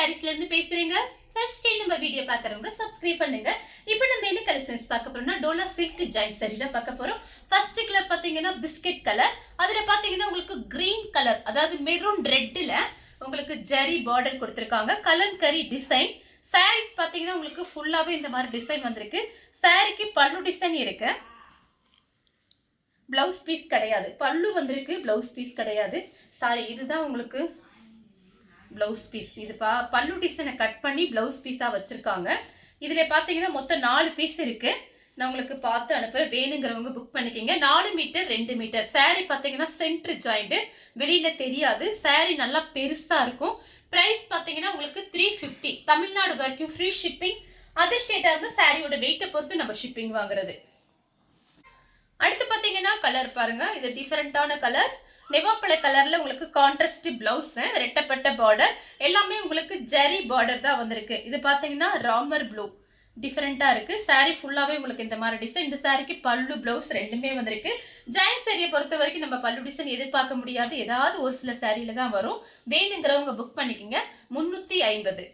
சாரீஸ்ல இருந்து பேசுறேங்க. First time நம்ம வீடியோ பார்க்கறவங்க சப்ஸ்கிரைப் பண்ணுங்க. இப்போ நம்ம என்ன கலெக்ஷன்ஸ் பார்க்க போறோம்னா டோலா சில்க் ஜாயின் saree தான் பார்க்க போறோம். ஃபர்ஸ்ட் கலர் பாத்தீங்கன்னா பிஸ்கட் கலர். அதுல பாத்தீங்கன்னா உங்களுக்கு கிரீன் கலர், அதாவது மெரூன் ரெட்ல உங்களுக்கு ஜரி பார்டர் கொடுத்திருக்காங்க. கலம்கரி டிசைன். saree பாத்தீங்கன்னா உங்களுக்கு ஃபுல்லாவே இந்த மாதிரி டிசைன் வந்திருக்கு. சாரிக்கு பல்லு டிசைன் இருக்கு. பிளவுஸ் பீஸ் கிடையாது. பல்லு வந்திருக்கு, பிளவுஸ் பீஸ் கிடையாது. சாரி, இதுதான் உங்களுக்கு பிளவுஸ் பீஸ். இது பல்லு டிசைனை கட் பண்ணி பிளவுஸ் பீஸா வச்சிருக்காங்க. இதுல பாத்தீங்கன்னா மொத்தம் 4 பீஸ் இருக்கு. நான் உங்களுக்கு பார்த்து அனுப்புறேன். வேணுங்கிறவங்க புக் பண்ணிக்கங்க. 4 மீட்டர் 2 மீட்டர். saree பாத்தீங்கன்னா சென்டர் ஜாயிண்ட், வெளியில தெரியாது. saree நல்லா பெருசா இருக்கும். பிரைஸ் பாத்தீங்கன்னா உங்களுக்கு 350. தமிழ்நாடு வரைக்கும் ஃப்ரீ ஷிப்பிங். அதர் ஸ்டேட்டா இருந்தா சாரியோட வெயிட்டை பொறுத்து நம்ம ஷிப்பிங் வாங்குறது. அடுத்து பாத்தீங்கன்னா கலர் பாருங்க. இது டிஃபரெண்டான கலர். நெவாப்பழ கலர்ல உங்களுக்கு கான்ட்ராஸ்ட் பிளவுஸ், ரெட்டப்பட்ட பார்டர், எல்லாமே உங்களுக்கு ஜரி பார்டர் தான் வந்திருக்கு. இது பாத்தீங்கன்னா ராமர் ப்ளூ, டிஃபரெண்டா இருக்கு. saree ஃபுல்லாவே உங்களுக்கு இந்த மாதிரி டிசைன். இந்த சாரிக்கு பல்லு பிளவுஸ் ரெண்டுமே வந்திருக்கு. ஜாயின் சாரியை பொறுத்த வரைக்கும் நம்ம பல்லு டிசைன் எதிர்பார்க்க முடியாது. ஏதாவது ஒரு சில சாரியில தான் வரும். வேணுங்கிறவங்க புக் பண்ணிக்கங்க. 350.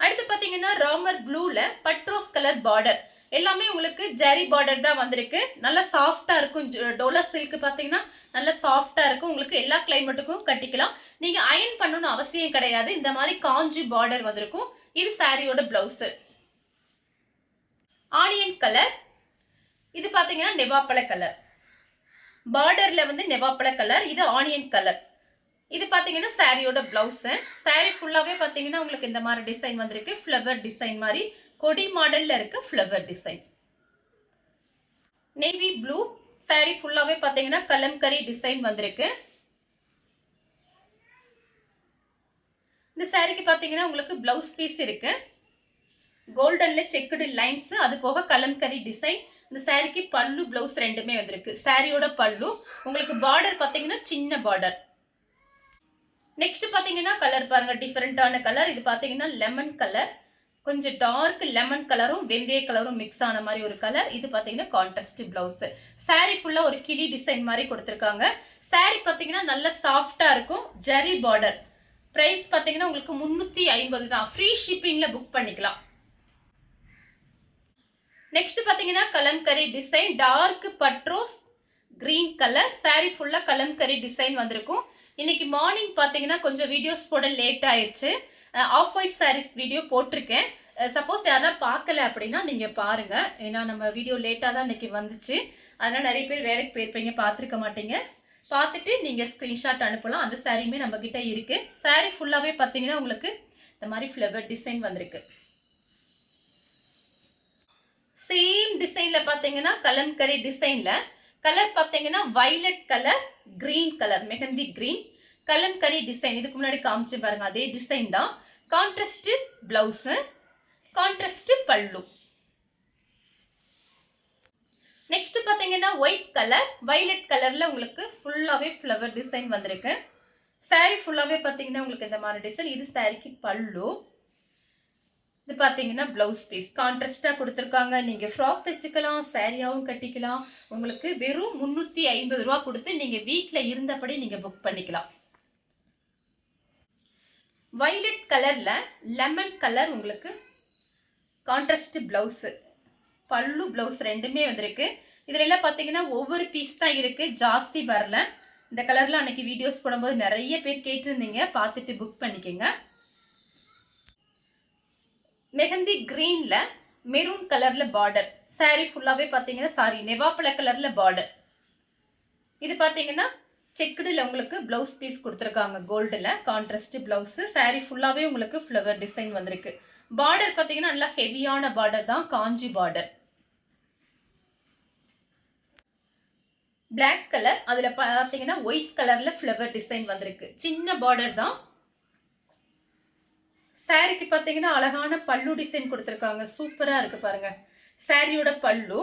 அடுத்து பாத்தீங்கன்னா ராமர் ப்ளூல பட்ரோஸ் கலர் பார்டர், எல்லாமே உங்களுக்கு ஜரி பார்டர் தான் வந்திருக்கு. நல்லா சாஃப்டா இருக்கும். டோலா சில்க் பாத்தீங்கன்னா நல்லா சாஃப்டா இருக்கும். உங்களுக்கு எல்லா கிளைமேட்டுக்கும் கட்டிக்கலாம். நீங்க அயன் பண்ணணும்னு அவசியம் கிடையாது. இந்த மாதிரி காஞ்சி பார்டர் வந்திருக்கும். இது சாரியோட பிளவுஸ். Onion colour. இது பாத்தீங்கன்னா நெவாப்பழ கலர். பார்டர்ல வந்து நெவாப்பழ கலர், இது ஆனியன் கலர். இது பாத்தீங்கன்னா சாரியோட பிளவுஸ். saree ஃபுல்லாவே பாத்தீங்கன்னா உங்களுக்கு இந்த மாதிரி டிசைன் வந்திருக்கு. ஃப்ளவர் டிசைன் மாதிரி கொடி மாடல்ல இருக்கு. Flower design. Navy blue. saree ஃபுல்லாவே பாத்தீங்கன்னா கலம்கரி டிசைன் வந்திருக்கு. இந்த சாரிக்கு பாத்தீங்கன்னா உங்களுக்கு பிளவுஸ் பீஸ் இருக்கு. கோல்டன்ல செக்குடு லைன்ஸ், அது போக கலம்கரி டிசைன். இந்த சாரிக்கு பல்லு பிளவுஸ் ரெண்டுமே வந்திருக்கு. சாரியோட பல்லு உங்களுக்கு பார்டர் பாத்தீங்கன்னா சின்ன பார்டர். நெக்ஸ்ட் பாத்தீங்கன்னா கலர் பாருங்க. டிஃபரெண்டான கலர். இது பாத்தீங்கன்னா லெமன் கலர், கொஞ்சம் டார்க் லெமன் கலரும் வெந்தய கலரும் மிக்ஸ் ஆன மாதிரி ஒரு கலர். இது பாத்தீங்கன்னா கான்ட்ராஸ்ட் பிளவுஸ். saree ஃபுல்லா ஒரு கிளி டிசைன் மாதிரி கொடுத்திருக்காங்க. saree பாத்தீங்கன்னா நல்ல சாஃப்டா இருக்கும். ஜரி பார்டர். பிரைஸ் பாத்தீங்கன்னா உங்களுக்கு 350 தான். ஃப்ரீ ஷிப்பிங்ல புக் பண்ணிக்கலாம். நெக்ஸ்ட் பாத்தீங்கன்னா கலம்கரி டிசைன், டார்க் பட்ரோஸ் கிரீன் கலர். saree ஃபுல்லா கலம்கரி டிசைன் வந்திருக்கும். இன்னைக்கு மார்னிங் பாத்தீங்கன்னா கொஞ்சம் வீடியோஸ் போட லேட் ஆயிருச்சு. ஆஃப் ஒயிட் சாரீஸ் வீடியோ போட்டிருக்கேன். சப்போஸ் யாரா பார்க்கல அப்படின்னா நீங்க பாருங்க. ஏன்னா நம்ம வீடியோ லேட்டா தான் இன்னைக்கு வந்துச்சு. அதனால நிறைய பேர் வேலைக்கு போயிருப்பீங்க, பார்த்துருக்க மாட்டீங்க. பார்த்துட்டு நீங்க ஸ்கிரீன்ஷாட் அனுப்பலாம். அந்த சாரியுமே நம்ம கிட்ட இருக்கு. saree ஃபுல்லாவே பாத்தீங்கன்னா உங்களுக்கு இந்த மாதிரி ஃப்ளவர் டிசைன் வந்திருக்கு. சேம் டிசைன்ல பாத்தீங்கன்னா கலம்கரி டிசைன்ல கலர் பாத்தீங்கன்னா violet colour, green colour, mehndi green, kalamkari design. இதுக்கு முன்னாடி காமிச்சு பாருங்க, அதே டிசைன் தான். கான்ட்ராஸ்ட் பிளவுஸ், கான்ட்ராஸ்ட் பல்லு. நெக்ஸ்ட் பாத்தீங்கன்னா ஒயிட் கலர், வயலட் கலர்ல உங்களுக்கு ஃபுல்லாவே ஃப்ளவர் டிசைன் வந்திருக்கு. saree ஃபுல்லாவே பாத்தீங்கன்னா உங்களுக்கு இந்த மாதிரி டிசைன். இது சாரிக்கு பல்லு. இது பாத்தீங்கன்னா பிளவுஸ் பீஸ் கான்ட்ராஸ்டா கொடுத்திருக்காங்க. நீங்க ஃப்ராக் தைச்சுக்கலாம், சாரியாவும் கட்டிக்கலாம். உங்களுக்கு வெறும் 350 ரூபாய் கொடுத்து நீங்க வீட்ல இருந்தபடி நீங்க புக் பண்ணிக்கலாம். வயலட் கலர்ல லெமன் கலர் உங்களுக்கு கான்ட்ராஸ்ட் பிளவுஸ், பல்லு பிளவுஸ் ரெண்டுமே வந்திருக்கு. இதுல எல்லாம் பாத்தீங்கன்னா ஒவ்வொரு பீஸ் தான் இருக்கு, ஜாஸ்தி வரல. இந்த கலர்ல அன்னைக்கு வீடியோஸ் போடும்போது நிறைய பேர் கேட்டிருந்தீங்க, பார்த்துட்டு புக் பண்ணிக்கோங்க. மெஹந்தி கிரீன்ல மெரூன் கலர்ல பார்டர். saree ஃபுல்லாவே பாத்தீங்கன்னா நெவாப்பழ கலர்ல பார்டர். இது பாத்தீங்கன்னா செக்குடுல உங்களுக்கு பிளவுஸ் பீஸ் கொடுத்திருக்காங்க. கோல்டுல கான்ட்ராஸ்ட் பிளவுஸ். saree ஃபுல்லாவே உங்களுக்கு ஃப்ளவர் டிசைன் வந்திருக்கு. பார்டர் பாத்தீங்கன்னா நல்லா ஹெவியான பார்டர் தான், காஞ்சி பார்டர். பிளாக் கலர், அதுல பாத்தீங்கன்னா ஒயிட் கலர்ல ஃப்ளவர் டிசைன் வந்திருக்கு. சின்ன பார்டர் தான். சாரிக்கு பாத்தீங்கன்னா அழகான பல்லு டிசைன் கொடுத்திருக்காங்க. சூப்பரா இருக்கு பாருங்க. சாரியோட பல்லு.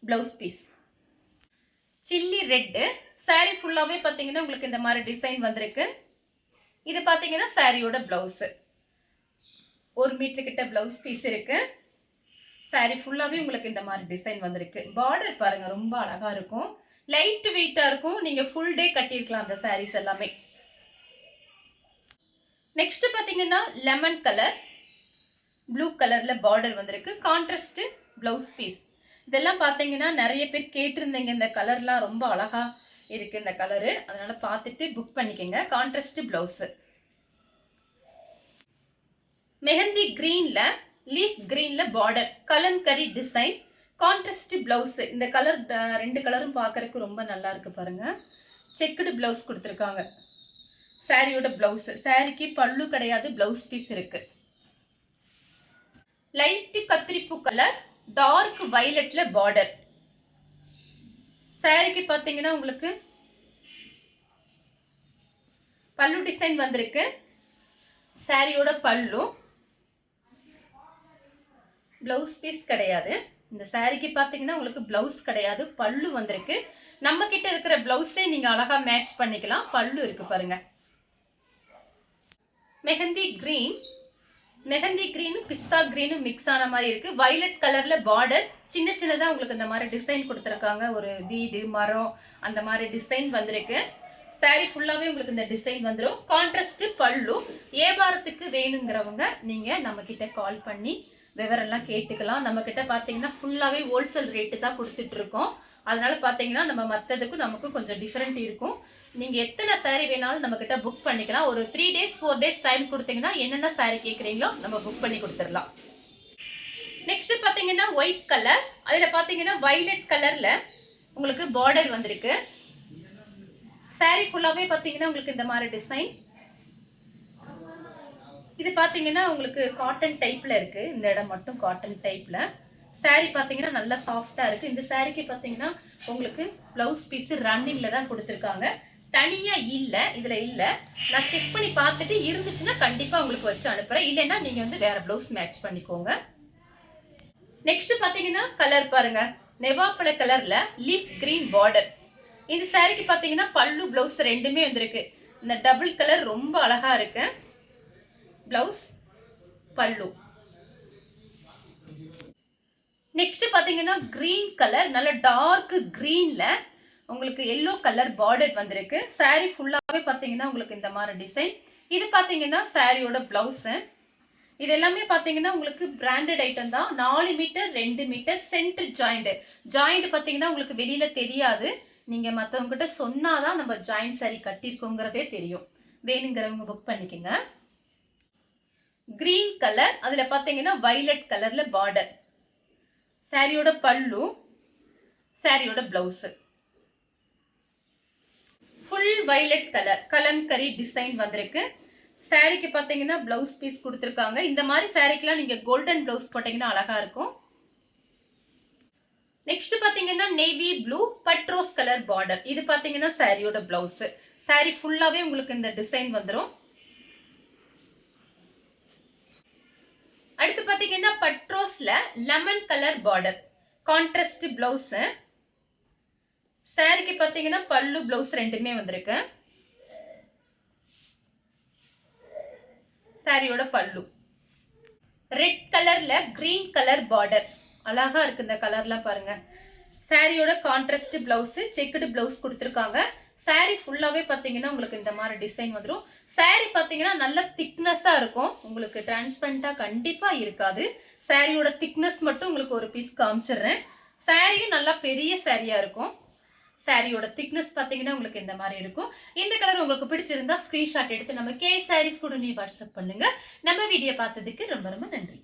Blouse piece chilli red. saree ஃபுல்லாவே பாத்தீங்கன்னா உங்களுக்கு இந்த மாதிரி டிசைன் வந்திருக்கு. இது பாத்தீங்கன்னா சாரியோட பிளவுஸ். 1 மீட்டர் கிட்ட பிளவுஸ் பீஸ் இருக்கு. saree ஃபுல்லாவே உங்களுக்கு இந்த மாதிரி டிசைன் வந்திருக்கு. பார்டர் பாருங்க ரொம்ப அழகா இருக்கும். லைட் வெயிட்டா இருக்கும். நீங்க ஃபுல் டே கட்டியிருக்கலாம் அந்த சாரீஸ் எல்லாமே. நெக்ஸ்ட் பாத்தீங்கன்னா லெமன் கலர், ப்ளூ கலர்ல பார்டர் வந்திருக்கு. Contrast blouse piece. இதெல்லாம் பாத்தீங்கன்னா நிறைய பேர் கேட்டிருந்தீங்க. இந்த கலர்லாம் ரொம்ப அழகா இருக்கு இந்த கலரு. அதனால பார்த்துட்டு புக் பண்ணிக்கோங்க. Contrast blouse. மெஹந்தி கிரீன்ல லீஃப் கிரீன்ல border, kalamkari design, contrast blouse. இந்த கலர் ரெண்டு கலரும் பார்க்கறதுக்கு ரொம்ப நல்லா இருக்கு பாருங்க. செக்குடு பிளவுஸ் கொடுத்துருக்காங்க. சாரியோட பிளவுஸ். சாரிக்கு பல்லு கிடையாது, பிளவுஸ் பீஸ் இருக்கு. லைட் கத்திரிப்பூ கலர், டார்க் வயலட்ல பார்டர். சாரிக்கு பாத்தீங்கன்னா உங்களுக்கு பல்லு டிசைன் வந்திருக்கு. சாரியோட பல்லு, பிளவுஸ் பீஸ் கிடையாது. இந்த சாரிக்கு பாத்தீங்கன்னா உங்களுக்கு பிளவுஸ் கிடையாது, பல்லு வந்திருக்கு. நம்ம கிட்ட இருக்கிற பிளவுஸே நீங்க அழகா மேட்ச் பண்ணிக்கலாம். பல்லு இருக்கு பாருங்க. மெஹந்தி கிரீன், மெஹந்தி கிரீனும் பிஸ்தா கிரீனும் மிக்ஸ் ஆன மாதிரி இருக்கு. வயலட் கலர்ல பார்டர், சின்ன சின்னதா உங்களுக்கு இந்த மாதிரி டிசைன் கொடுத்துருக்காங்க. ஒரு வீடு, மரம் அந்த மாதிரி டிசைன் வந்திருக்கு. சாரி ஃபுல்லாவே உங்களுக்கு இந்த டிசைன் வந்துடும். கான்ட்ராஸ்ட் பல்லு. வியாபாரத்துக்கு வேணுங்கிறவங்க நீங்க நம்ம கிட்ட கால் பண்ணி விவரெல்லாம் கேட்டுக்கலாம். நம்ம கிட்ட பாத்தீங்கன்னா ஃபுல்லாவே ஹோல்சேல் ரேட்டு தான் கொடுத்துட்டு இருக்கோம். அதனால பாத்தீங்கன்னா நம்ம மற்றதுக்கும் நமக்கு கொஞ்சம் டிஃபரெண்ட் இருக்கும். நீங்க எத்தனை சாரி வேணாலும் நம்ம கிட்ட புக் பண்ணிக்கலாம். ஒரு 3 days 4 days டைம் கொடுத்தீங்கன்னா என்னென்ன சாரி கேட்குறீங்களோ நம்ம புக் பண்ணி கொடுத்துடலாம். நெக்ஸ்ட் பாத்தீங்கன்னா ஒயிட் கலர், அதுல பாத்தீங்கன்னா வயலட் கலர்ல உங்களுக்கு பார்டர் வந்திருக்கு. சாரி ஃபுல்லாவே பாத்தீங்கன்னா உங்களுக்கு இந்த மாதிரி டிசைன். இது பாத்தீங்கன்னா உங்களுக்கு காட்டன் டைப்ல இருக்கு. இந்த இடம் மட்டும் காட்டன் டைப்ல. சாரி பாத்தீங்கன்னா நல்லா சாஃப்டா இருக்கு. இந்த சாரிக்கு பாத்தீங்கன்னா உங்களுக்கு பிளவுஸ் பீஸ் ரன்னிங்ல தான் கொடுத்துருக்காங்க. தனியா இல்ல, இதுல இல்ல. நான் செக் பண்ணி பார்த்துட்டு இருந்துச்சுன்னா கண்டிப்பா உங்களுக்கு வச்சு அனுப்புறேன். இல்லைன்னா நீங்க வந்து வேற பிளவுஸ் மேட்ச் பண்ணிக்கோங்க. நெக்ஸ்ட் பாத்தீங்கன்னா கலர் பாருங்க. நெவாப்பழ கலர்ல லீஃப் கிரீன் பார்டர். இந்த சாரிக்கு பாத்தீங்கன்னா பல்லு பிளவுஸ் ரெண்டுமே வந்திருக்கு. இந்த டபுள் கலர் ரொம்ப அழகா இருக்கு. பிளவுஸ், பல்லு. நெக்ஸ்ட் பாத்தீங்கன்னா கிரீன் கலர், நல்ல டார்க் கிரீன்ல உங்களுக்கு எல்லோ கலர் பார்டர் வந்திருக்கு. சாரி ஃபுல்லாவே பாத்தீங்கன்னா உங்களுக்கு இந்த மாதிரி டிசைன். இது பாத்தீங்கன்னா சாரியோட பிளவுஸ். இது எல்லாமே பாத்தீங்கன்னா உங்களுக்கு பிராண்டட் ஐட்டம் தான். 4 metre 2 metre centre joint. Joint பாத்தீங்கன்னா உங்களுக்கு வெளியில தெரியாது. நீங்க மத்தவங்க கிட்ட சொன்னாதான் நம்ம ஜாயிண்ட் சாரி கட்டிருக்கோங்கிறதே தெரியும். வேணுங்கிறவங்க புக் பண்ணிக்கோங்க. கிரீன் கலர், அதுல பாத்தீங்கன்னா வயலட் கலர்ல பார்டர். சாரியோட பல்லு, சாரியோட blouse. Full violet colour, kalamkari design வந்திருக்கு. சாரிக்கு பாத்தீங்கன்னா பிளவுஸ் பீஸ் கொடுத்துருக்காங்க. இந்த மாதிரி சாரிக்கெல்லாம் நீங்க கோல்டன் பிளவுஸ் போட்டீங்கன்னா அழகா இருக்கும். நெக்ஸ்ட் பாத்தீங்கன்னா நேவி ப்ளூ பட்ரோஸ் கலர் பார்டர். இது பாத்தீங்கன்னா சாரியோட பிளவுஸ். சாரி ஃபுல்லாவே உங்களுக்கு இந்த டிசைன் வந்துடும். அடுத்து பாத்தீங்கன்னா பட்ரோஸ்ல lemon colour border, contrast blouse. சாரிக்கு பாத்தீங்கன்னா பல்லு பிளவுஸ் ரெண்டுமே வந்திருக்கு. சாரியோட பல்லு. ரெட் கலர்ல கிரீன் கலர் பார்டர். அழகா இருக்கு இந்த கலர்லாம் பாருங்க. சாரியோட கான்ட்ராஸ்ட் பிளவுஸ், செக்குடு பிளவுஸ் கொடுத்துருக்காங்க. சாரி ஃபுல்லாவே பாத்தீங்கன்னா உங்களுக்கு இந்த மாதிரி டிசைன் வந்துடும். சாரி பாத்தீங்கன்னா நல்ல திக்னஸா இருக்கும். உங்களுக்கு டிரான்ஸ்பரண்டா கண்டிப்பா இருக்காது. சாரியோட திக்னஸ் மட்டும் உங்களுக்கு ஒரு பீஸ் காமிச்சிடுறேன். சாரியும் நல்லா பெரிய சாரியா இருக்கும். சாரியோட திக்னஸ் பாத்தீங்கன்னா உங்களுக்கு இந்த மாதிரி இருக்கும். இந்த கலர் உங்களுக்கு பிடிச்சிருந்தா ஸ்கிரீன்ஷாட் எடுத்து நம்ம கே சாரீஸ் கூட நீ வாட்ஸ்அப் பண்ணுங்க. நம்ம வீடியோ பார்த்ததுக்கு ரொம்ப ரொம்ப நன்றி.